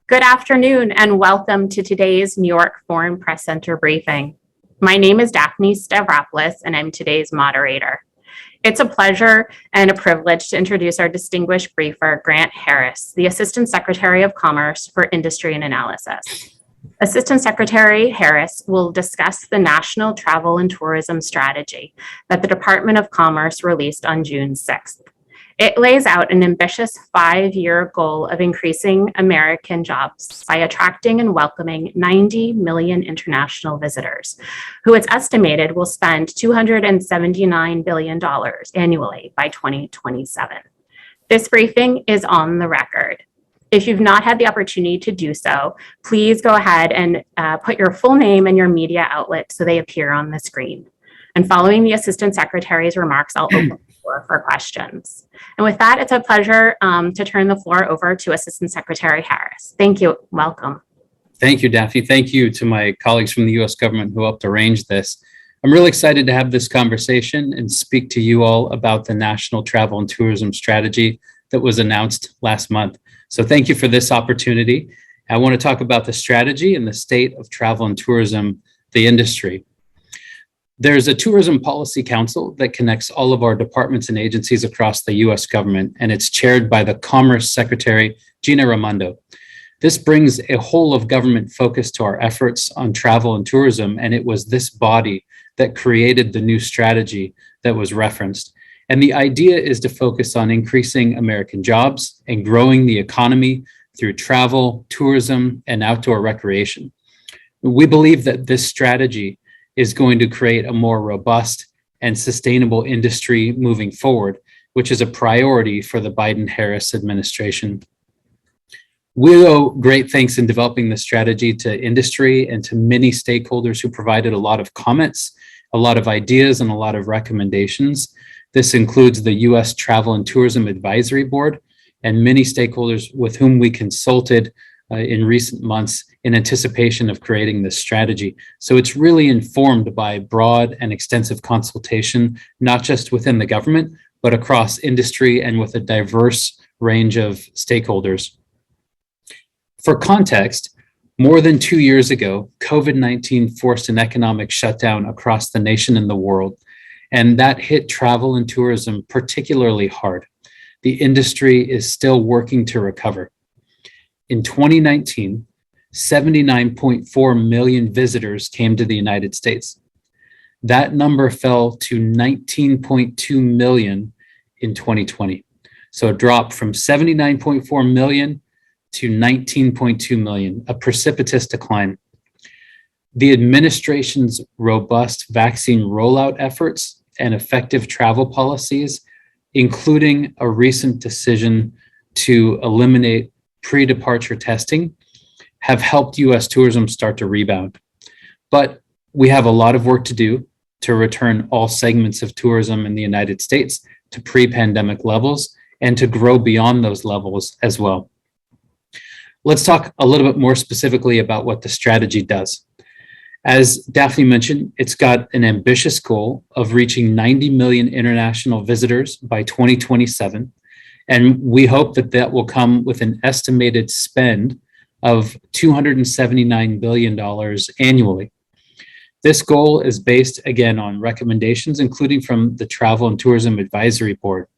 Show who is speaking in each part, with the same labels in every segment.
Speaker 1: Good afternoon and welcome to today's New York Foreign Press Center briefing. My name is Daphne Stavropoulos and I'm today's moderator. It's a pleasure and a privilege to introduce our distinguished briefer, Grant Harris, the Assistant Secretary of Commerce for Industry and Analysis. Assistant Secretary Harris will discuss the National Travel and Tourism Strategy that the Department of Commerce released on June 6th. It lays out an ambitious 5-year goal of increasing American jobs by attracting and welcoming 90 million international visitors, who it's estimated will spend $279 billion annually by 2027. This briefing is on the record. If you've not had the opportunity to do so, please go ahead and put your full name and your media outlet so they appear on the screen. And following the Assistant Secretary's remarks, I'll open the floor for questions. And with that, it's a pleasure to turn the floor over to Assistant Secretary Harris. Thank you. Welcome.
Speaker 2: Thank you, Daphne. Thank you to my colleagues from the U.S. government who helped arrange this. I'm really excited to have this conversation and speak to you all about the National Travel and Tourism Strategy that was announced last month. So thank you for this opportunity. I want to talk about the strategy and the state of travel and tourism, the industry. There's a Tourism Policy Council that connects all of our departments and agencies across the U.S. government, and it's chaired by the Commerce Secretary, Gina Raimondo. This brings a whole of government focus to our efforts on travel and tourism, and it was this body that created the new strategy that was referenced. And the idea is to focus on increasing American jobs and growing the economy through travel, tourism, and outdoor recreation. We believe that this strategy is going to create a more robust and sustainable industry moving forward, which is a priority for the Biden-Harris administration. We owe great thanks in developing the strategy to industry and to many stakeholders who provided a lot of comments, a lot of ideas, and a lot of recommendations. This includes the U.S. Travel and Tourism Advisory Board and many stakeholders with whom we consulted in recent months in anticipation of creating this strategy. So it's really informed by broad and extensive consultation, not just within the government, but across industry and with a diverse range of stakeholders. For context, more than 2 years ago, COVID-19 forced an economic shutdown across the nation and the world, and that hit travel and tourism particularly hard. The industry is still working to recover. In 2019, 79.4 million visitors came to the United States. That number fell to 19.2 million in 2020. So a drop from 79.4 million to 19.2 million, a precipitous decline. The administration's robust vaccine rollout efforts and effective travel policies, including a recent decision to eliminate pre-departure testing, have helped U.S. tourism start to rebound. But we have a lot of work to do to return all segments of tourism in the United States to pre-pandemic levels and to grow beyond those levels as well. Let's talk a little bit more specifically about what the strategy does. As Daphne mentioned, it's got an ambitious goal of reaching 90 million international visitors by 2027. And we hope that that will come with an estimated spend of $279 billion annually. This goal is based, again, on recommendations, including from the Travel and Tourism Advisory Board.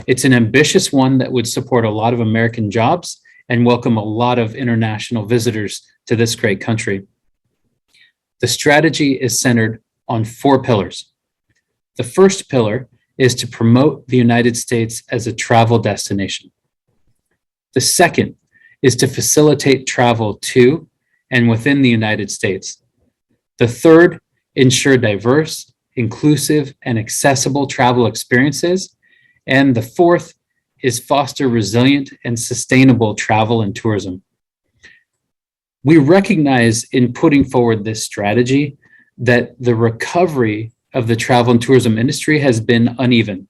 Speaker 2: It's an ambitious one that would support a lot of American jobs and welcome a lot of international visitors to this great country. The strategy is centered on 4 pillars. The first pillar is to promote the United States as a travel destination. The second is to facilitate travel to and within the United States. The third, ensure diverse, inclusive, and accessible travel experiences. And the fourth is foster resilient and sustainable travel and tourism. We recognize in putting forward this strategy that the recovery of the travel and tourism industry has been uneven.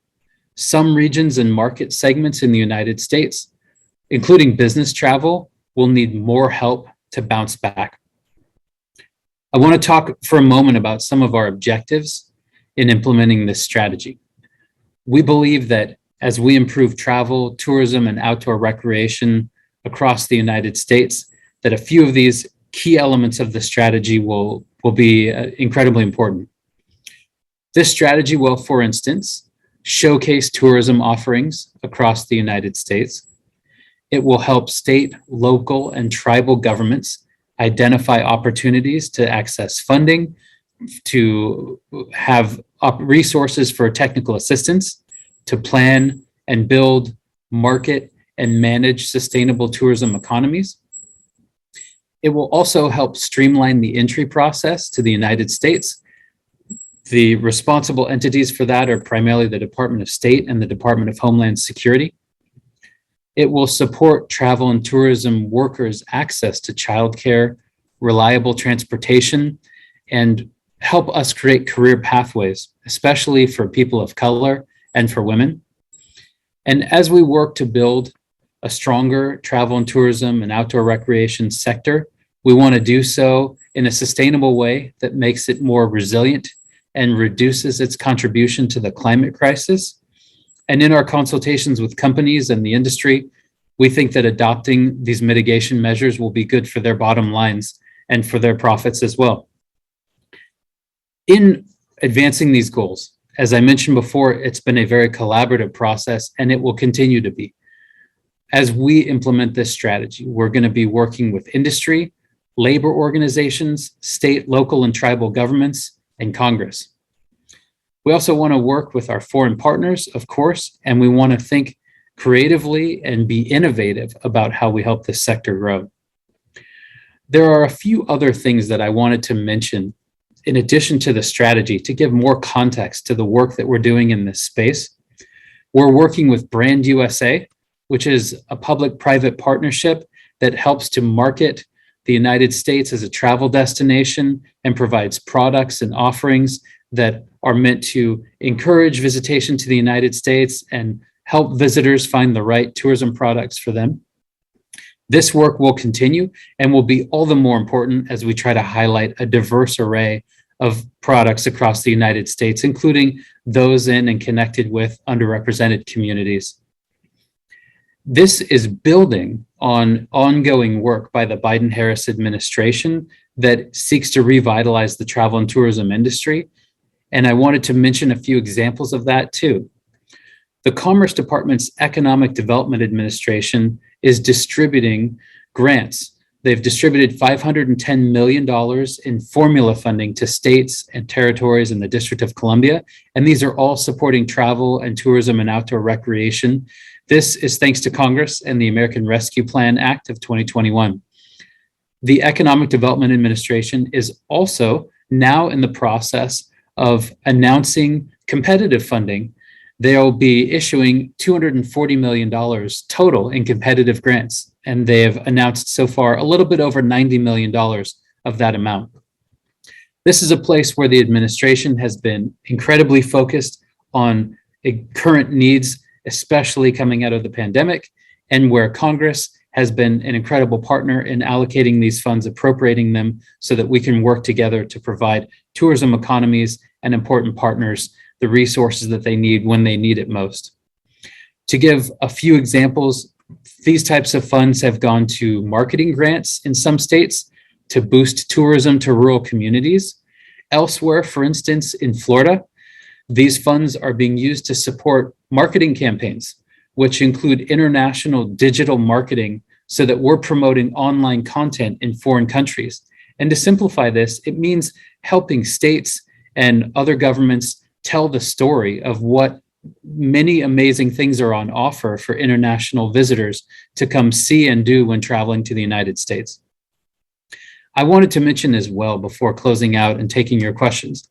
Speaker 2: Some regions and market segments in the United States, including business travel, will need more help to bounce back. I want to talk for a moment about some of our objectives in implementing this strategy. We believe that as we improve travel, tourism, and outdoor recreation across the United States, that a few of these key elements of the strategy will be incredibly important. This strategy will, for instance, showcase tourism offerings across the United States. It will help state, local, and tribal governments identify opportunities to access funding, to have resources for technical assistance, to plan and build, market, and manage sustainable tourism economies. It will also help streamline the entry process to the United States. The responsible entities for that are primarily the Department of State and the Department of Homeland Security. It will support travel and tourism workers' access to childcare, reliable transportation, and help us create career pathways, especially for people of color and for women. And as we work to build a stronger travel and tourism and outdoor recreation sector, we want to do so in a sustainable way that makes it more resilient and reduces its contribution to the climate crisis. And in our consultations with companies and the industry, we think that adopting these mitigation measures will be good for their bottom lines and for their profits as well. In advancing these goals, as I mentioned before, it's been a very collaborative process, and it will continue to be. As we implement this strategy, we're going to be working with industry, labor organizations, state, local, and tribal governments, and Congress. We also want to work with our foreign partners, of course, and we want to think creatively and be innovative about how we help this sector grow. There are a few other things that I wanted to mention in addition to the strategy to give more context to the work that we're doing in this space. We're working with Brand USA, which is a public-private partnership that helps to market the United States as a travel destination and provides products and offerings that are meant to encourage visitation to the United States and help visitors find the right tourism products for them. This work will continue and will be all the more important as we try to highlight a diverse array of products across the United States, including those in and connected with underrepresented communities. This is building on ongoing work by the Biden-Harris administration that seeks to revitalize the travel and tourism industry. And I wanted to mention a few examples of that too. The Commerce Department's Economic Development Administration is distributing grants. They've distributed $510 million in formula funding to states and territories in the District of Columbia. And these are all supporting travel and tourism and outdoor recreation. This is thanks to Congress and the American Rescue Plan Act of 2021. The Economic Development Administration is also now in the process of announcing competitive funding. They'll be issuing $240 million total in competitive grants, and they have announced so far a little bit over $90 million of that amount. This is a place where the administration has been incredibly focused on current needs, especially coming out of the pandemic, and where Congress has been an incredible partner in allocating these funds, appropriating them so that we can work together to provide tourism economies and important partners the resources that they need when they need it most. To give a few examples, these types of funds have gone to marketing grants in some states to boost tourism to rural communities. Elsewhere, for instance, in Florida, these funds are being used to support marketing campaigns, which include international digital marketing so that we're promoting online content in foreign countries. And to simplify this, it means helping states and other governments tell the story of what many amazing things are on offer for international visitors to come see and do when traveling to the United States. I wanted to mention as well, before closing out and taking your questions,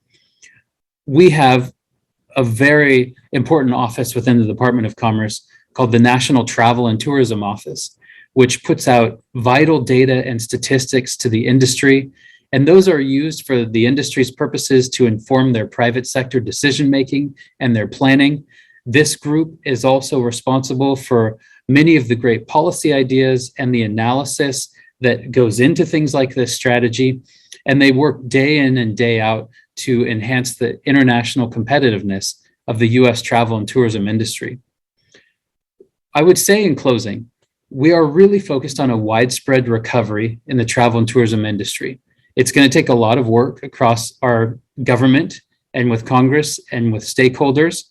Speaker 2: we have a very important office within the Department of Commerce called the National Travel and Tourism Office, which puts out vital data and statistics to the industry. And those are used for the industry's purposes to inform their private sector decision-making and their planning. This group is also responsible for many of the great policy ideas and the analysis that goes into things like this strategy. And they work day in and day out to enhance the international competitiveness of the US travel and tourism industry. I would say in closing we are really focused on a widespread recovery in the travel and tourism industry. It's going to take a lot of work across our government and with Congress and with stakeholders.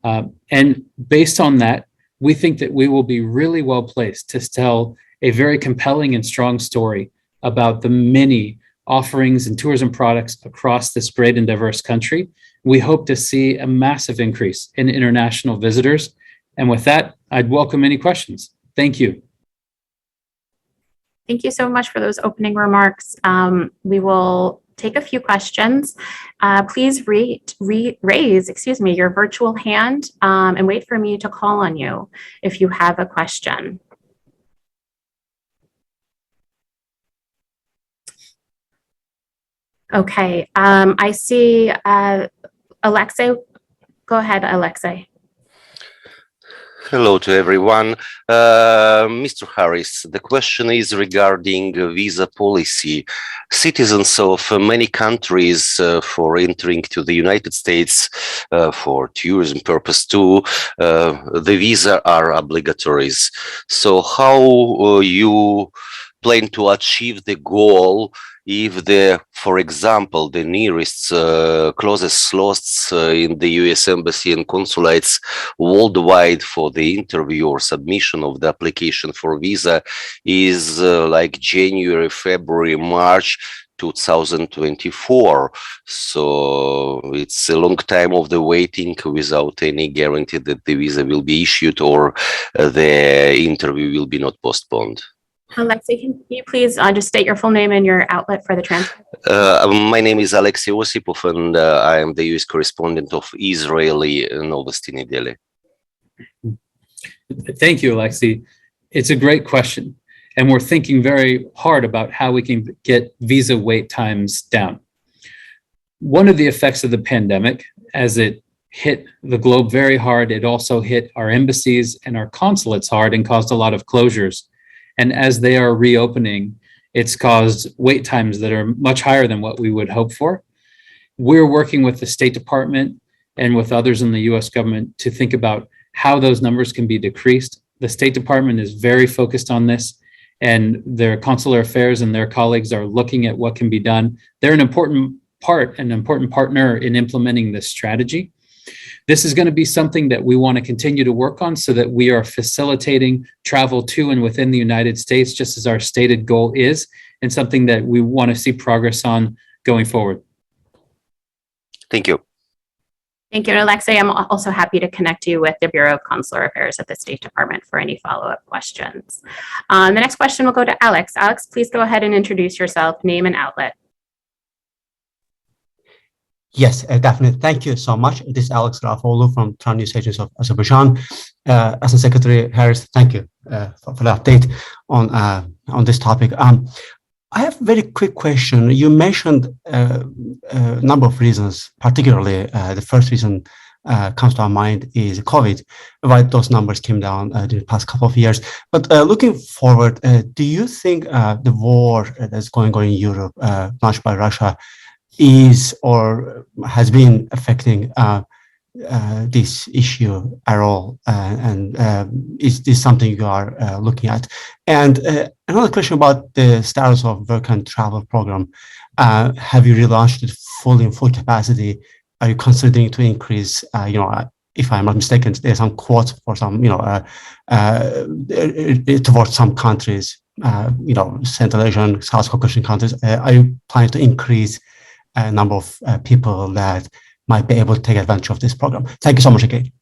Speaker 2: And based on that, we think that we will be really well placed to tell a very compelling and strong story about the many offerings and tourism products across this great and diverse country. We hope to see a massive increase in international visitors. And with that, I'd welcome any questions. Thank you.
Speaker 1: Thank you so much for those opening remarks. We will take a few questions. Please raise your virtual hand and wait for me to call on you if you have a question. Okay, I see Alexei. Go ahead, Alexei.
Speaker 3: Hello to everyone. Mr. Harris, the question is regarding visa policy. Citizens of many countries for entering to the United States for tourism purpose too, the visa are obligatory. So how you plan to achieve the goal if for example, the nearest closest slots in the US Embassy and consulates worldwide for the interview or submission of the application for visa is like January, February, March 2024. So it's a long time of the waiting without any guarantee that the visa will be issued or the interview will be not postponed.
Speaker 1: Alexei, can you please just state your full name and your outlet for the transcript?
Speaker 3: My name is Alexei Osipov, and I am the US correspondent of Israeli Novosti Nedeli.
Speaker 2: Thank you, Alexei. It's a great question. And we're thinking very hard about how we can get visa wait times down. One of the effects of the pandemic, as it hit the globe very hard, it also hit our embassies and our consulates hard and caused a lot of closures. And as they are reopening, it's caused wait times that are much higher than what we would hope for. We're working with the State Department and with others in the US government to think about how those numbers can be decreased. The State Department is very focused on this, and their consular affairs and their colleagues are looking at what can be done. They're an important partner in implementing this strategy. This is going to be something that we want to continue to work on so that we are facilitating travel to and within the United States, just as our stated goal is, and something that we want to see progress on going forward.
Speaker 3: Thank you.
Speaker 1: Thank you, Alexei. I'm also happy to connect you with the Bureau of Consular Affairs at the State Department for any follow-up questions. The next question will go to Alex. Alex, please go ahead and introduce yourself, name and outlet.
Speaker 4: Yes, definitely. Thank you so much. This is Alex Rafoğlu from Tran News Agency of Azerbaijan. Assistant Secretary Harris, thank you for the update on this topic. I have a very quick question. You mentioned a number of reasons, particularly the first reason comes to our mind is COVID, why those numbers came down during the past couple of years. But looking forward, do you think the war that's going on in Europe, launched by Russia, is or has been affecting this issue at all? And is this something you are looking at? And another question about the status of work and travel program. Have you relaunched it fully in full capacity? Are you considering to increase, if I'm not mistaken, there's some quotes for some, towards some countries, Central Asian, South Caucasian countries. Are you planning to increase a number of people that might be able to take advantage of this program? Thank you so much again.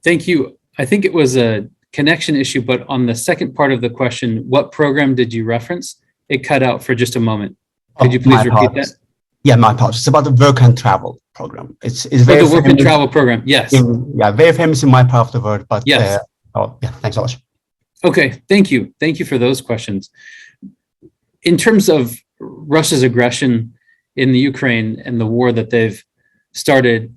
Speaker 2: Thank you. I think it was a connection issue, but on the second part of the question, what program did you reference? It cut out for just a moment. Could you please repeat that?
Speaker 4: Yeah, my apologies. It's about the work and travel program. It's very
Speaker 2: the work and travel program. Yes.
Speaker 4: Very famous in my part of the world, but
Speaker 2: yes.
Speaker 4: Thanks so much.
Speaker 2: Okay, thank you. Thank you for those questions. In terms of Russia's aggression in the Ukraine and the war that they've started,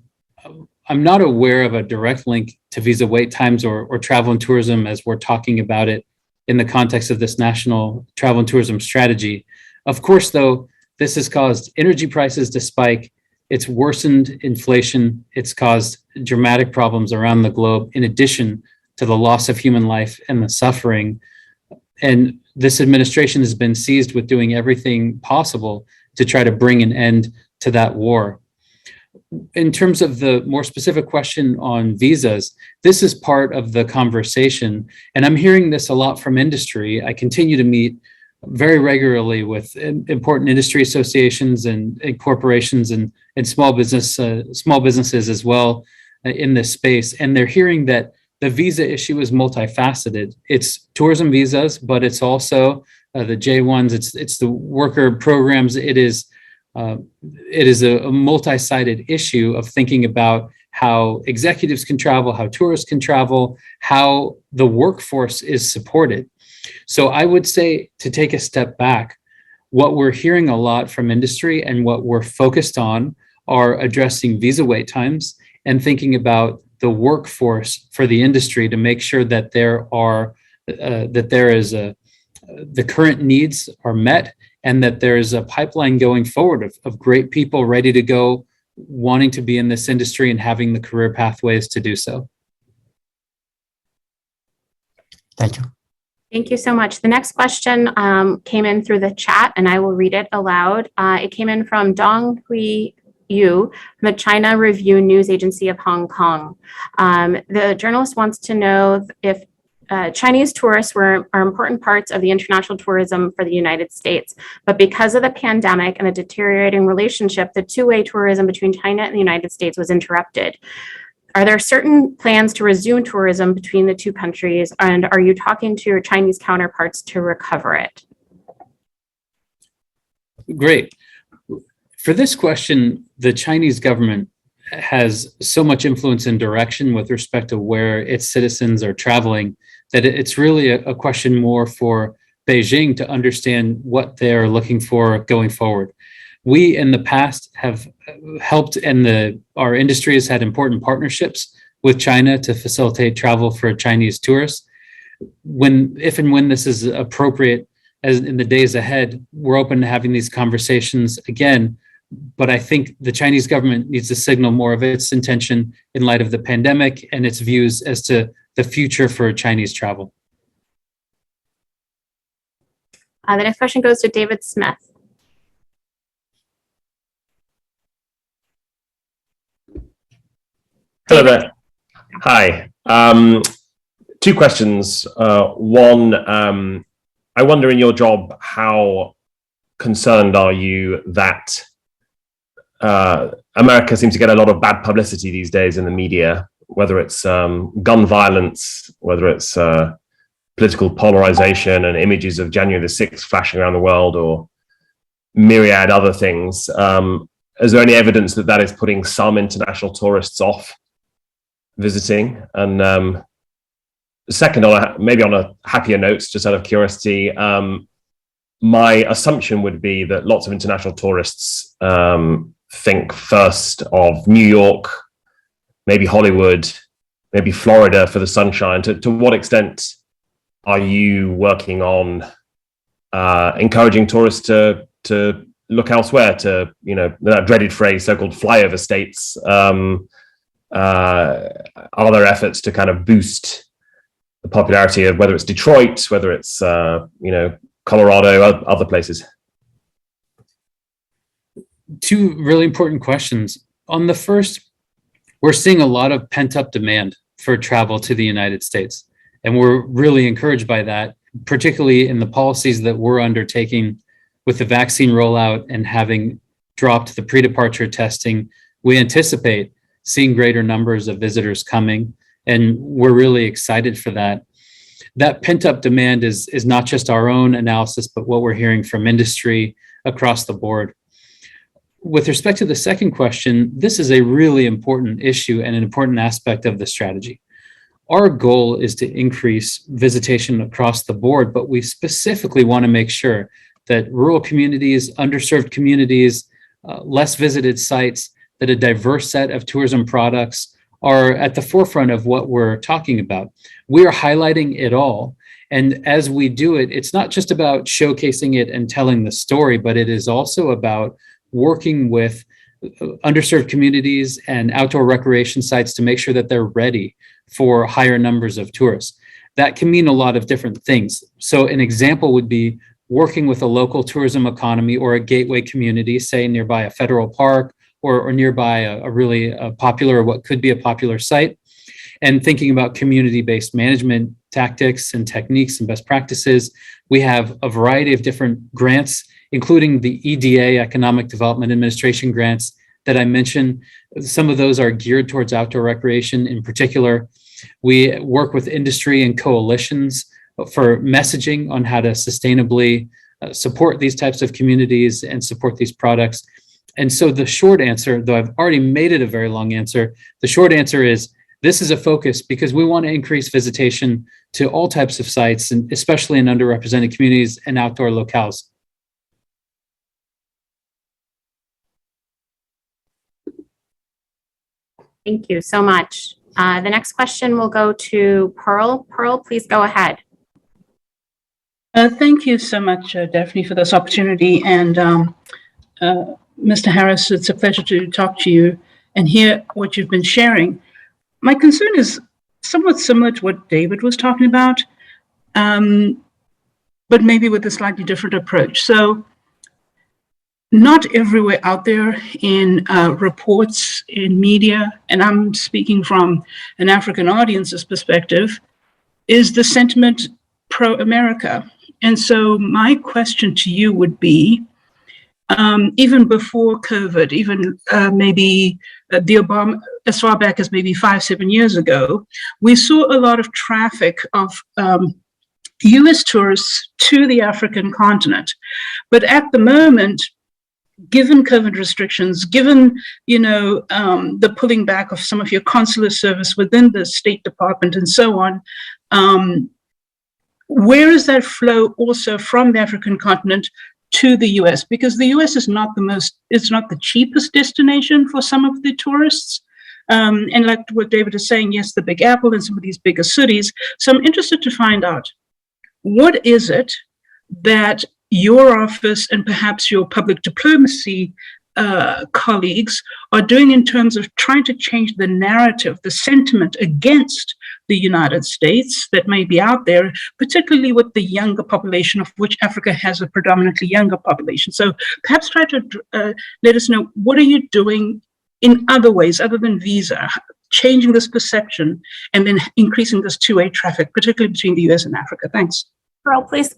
Speaker 2: I'm not aware of a direct link to visa wait times or travel and tourism as we're talking about it in the context of this national travel and tourism strategy. Of course, though, this has caused energy prices to spike. It's worsened inflation. It's caused dramatic problems around the globe, in addition to the loss of human life and the suffering. And this administration has been seized with doing everything possible to try to bring an end to that war. In terms of the more specific question on visas, this is part of the conversation. And I'm hearing this a lot from industry. I continue to meet very regularly with important industry associations and corporations and small businesses as well in this space. And they're hearing that the visa issue is multifaceted. It's tourism visas, but it's also the J-1s, it's the worker programs. It is a multi-sided issue of thinking about how executives can travel, how tourists can travel, how the workforce is supported. So I would say, to take a step back, what we're hearing a lot from industry and what we're focused on are addressing visa wait times and thinking about the workforce for the industry to make sure that the current needs are met, and that there's a pipeline going forward of great people ready to go, wanting to be in this industry and having the career pathways to do so.
Speaker 4: Thank you.
Speaker 1: Thank you so much. The next question came in through the chat, and I will read it aloud. It came in from Dong Hui Yu, from the China Review News Agency of Hong Kong. The journalist wants to know if Chinese tourists are important parts of the international tourism for the United States, but because of the pandemic and the deteriorating relationship, the two-way tourism between China and the United States was interrupted. Are there certain plans to resume tourism between the two countries, and are you talking to your Chinese counterparts to recover it?
Speaker 2: Great. For this question, the Chinese government has so much influence and direction with respect to where its citizens are traveling that it's really a question more for Beijing to understand what they're looking for going forward. We in the past have helped, and our industry has had important partnerships with China to facilitate travel for Chinese tourists. If and when this is appropriate, as in the days ahead, we're open to having these conversations again. But I think the Chinese government needs to signal more of its intention in light of the pandemic and its views as to the future for Chinese travel.
Speaker 1: The next question goes to David Smith.
Speaker 5: Hello there. Hi. Two questions. One, I wonder, in your job, how concerned are you that America seems to get a lot of bad publicity these days in the media, whether it's gun violence, whether it's political polarization and images of January the 6th flashing around the world, or myriad other things. Is there any evidence that that is putting some international tourists off visiting? And second, maybe on a happier note, just out of curiosity, my assumption would be that lots of international tourists think first of New York, maybe Hollywood, maybe Florida for the sunshine. To what extent are you working on encouraging tourists to look elsewhere, to, that dreaded phrase, so-called flyover states? Are there efforts to kind of boost the popularity of, whether it's Detroit, whether it's Colorado, other places?
Speaker 2: Two really important questions. On the first, we're seeing a lot of pent-up demand for travel to the United States, and we're really encouraged by that, particularly in the policies that we're undertaking with the vaccine rollout and having dropped the pre-departure testing. We anticipate seeing greater numbers of visitors coming, and we're really excited for that. That pent-up demand is not just our own analysis, but what we're hearing from industry across the board. With respect to the second question, this is a really important issue and an important aspect of the strategy. Our goal is to increase visitation across the board, but we specifically want to make sure that rural communities, underserved communities, less visited sites, that a diverse set of tourism products are at the forefront of what we're talking about. We are highlighting it all. And as we do it, it's not just about showcasing it and telling the story, but it is also about working with underserved communities and outdoor recreation sites to make sure that they're ready for higher numbers of tourists. That can mean a lot of different things. So an example would be working with a local tourism economy or a gateway community, say nearby a federal park or nearby a really popular, or what could be a popular site, and thinking about community-based management tactics and techniques and best practices. We have a variety of different grants, including the EDA, Economic Development Administration grants that I mentioned. Some of those are geared towards outdoor recreation in particular. We work with industry and coalitions for messaging on how to sustainably support these types of communities and support these products. And so the short answer, though I've already made it a very long answer, the short answer is this is a focus because we want to increase visitation to all types of sites, and especially in underrepresented communities and outdoor locales.
Speaker 1: Thank you so much. The next question will go to Pearl. Pearl, please go ahead.
Speaker 6: Thank you so much, Daphne, for this opportunity. And Mr. Harris, it's a pleasure to talk to you and hear what you've been sharing. My concern is somewhat similar to what David was talking about, but maybe with a slightly different approach. So not everywhere out there in reports, in media, and I'm speaking from an African audience's perspective, is the sentiment pro-America. And so my question to you would be, even before COVID, even maybe the Obama, as far back as maybe 5-7 years ago, we saw a lot of traffic of US tourists to the African continent. But at the moment, given COVID restrictions, given the pulling back of some of your consular service within the State Department and so on, where is that flow also from the African continent to the US? Because the US is not it's not the cheapest destination for some of the tourists. And like what David is saying, yes, the Big Apple and some of these bigger cities. So I'm interested to find out, what is it that your office and perhaps your public diplomacy colleagues are doing in terms of trying to change the narrative, the sentiment against the United States that may be out there, particularly with the younger population, of which Africa has a predominantly younger population. So perhaps try to let us know, what are you doing in other ways other than visa, changing this perception and then increasing this two-way traffic, particularly between the US and Africa? Thanks.
Speaker 1: Pearl, please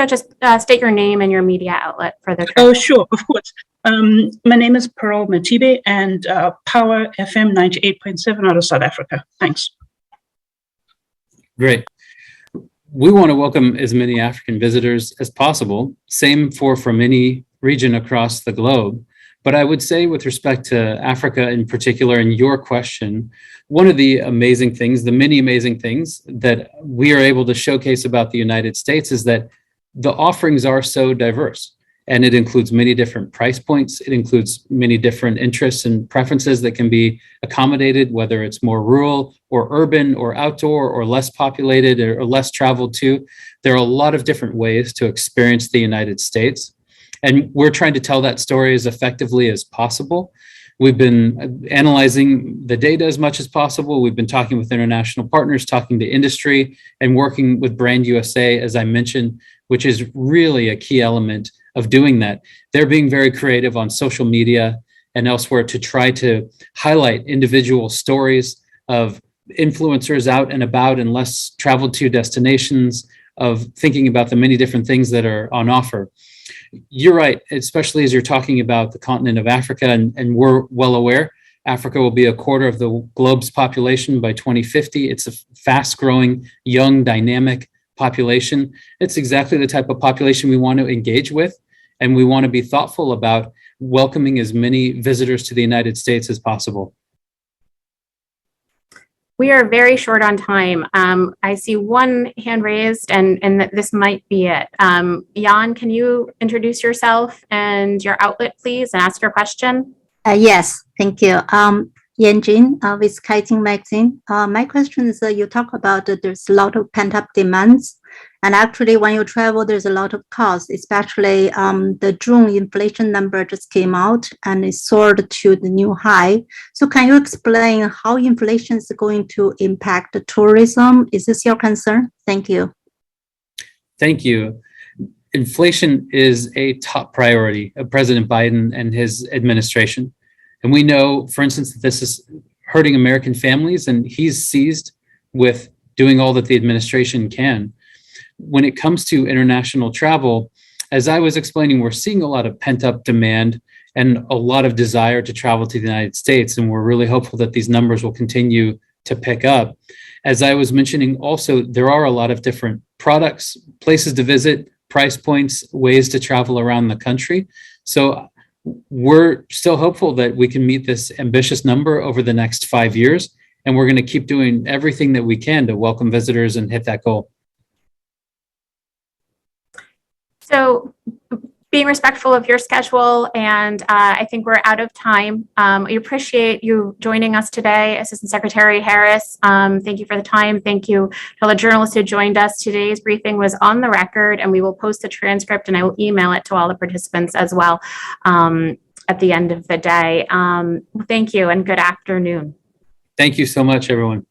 Speaker 1: just state your name and your media outlet for the
Speaker 6: Oh, sure, of course. My name is Pearl Matibe, and Power FM 98.7 out of South Africa. Thanks.
Speaker 2: Great. We want to welcome as many African visitors as possible, same from any region across the globe. But I would say with respect to Africa in particular, in your question, one of the amazing things, the many amazing things that we are able to showcase about the United States is that the offerings are so diverse. And it includes many different price points. It includes many different interests and preferences that can be accommodated, whether it's more rural or urban or outdoor or less populated or less traveled to. There are a lot of different ways to experience the United States. And we're trying to tell that story as effectively as possible. We've been analyzing the data as much as possible. We've been talking with international partners, talking to industry, and working with Brand USA, as I mentioned, which is really a key element of doing that. They're being very creative on social media and elsewhere to try to highlight individual stories of influencers out and about in less traveled to destinations, of thinking about the many different things that are on offer. You're right, especially as you're talking about the continent of Africa, and we're well aware, Africa will be a quarter of the globe's population by 2050. It's a fast-growing, young, dynamic population. It's exactly the type of population we want to engage with, and we want to be thoughtful about welcoming as many visitors to the United States as possible.
Speaker 1: We are very short on time. I see one hand raised, and this might be it. Jan, can you introduce yourself and your outlet, please, and ask your question?
Speaker 7: Yes, thank you. Yan Jin with Kiting Magazine. My question is, you talk about there's a lot of pent-up demands, And actually, when you travel, there's a lot of costs, especially the June inflation number just came out and it soared to the new high. So can you explain how inflation is going to impact the tourism? Is this your concern? Thank you.
Speaker 2: Thank you. Inflation is a top priority of President Biden and his administration. And we know, for instance, that this is hurting American families, and he's seized with doing all that the administration can. When it comes to international travel, as I was explaining, we're seeing a lot of pent-up demand and a lot of desire to travel to the United States, and we're really hopeful that these numbers will continue to pick up. As I was mentioning also, there are a lot of different products, places to visit, price points, ways to travel around the country. So we're still hopeful that we can meet this ambitious number over the next 5 years, and we're going to keep doing everything that we can to welcome visitors and hit that goal.
Speaker 1: So being respectful of your schedule, and I think we're out of time. We appreciate you joining us today, Assistant Secretary Harris. Thank you for the time. Thank you to all the journalists who joined us. Today's briefing was on the record, and we will post a transcript, and I will email it to all the participants as well at the end of the day. Thank you, and good afternoon.
Speaker 2: Thank you so much, everyone.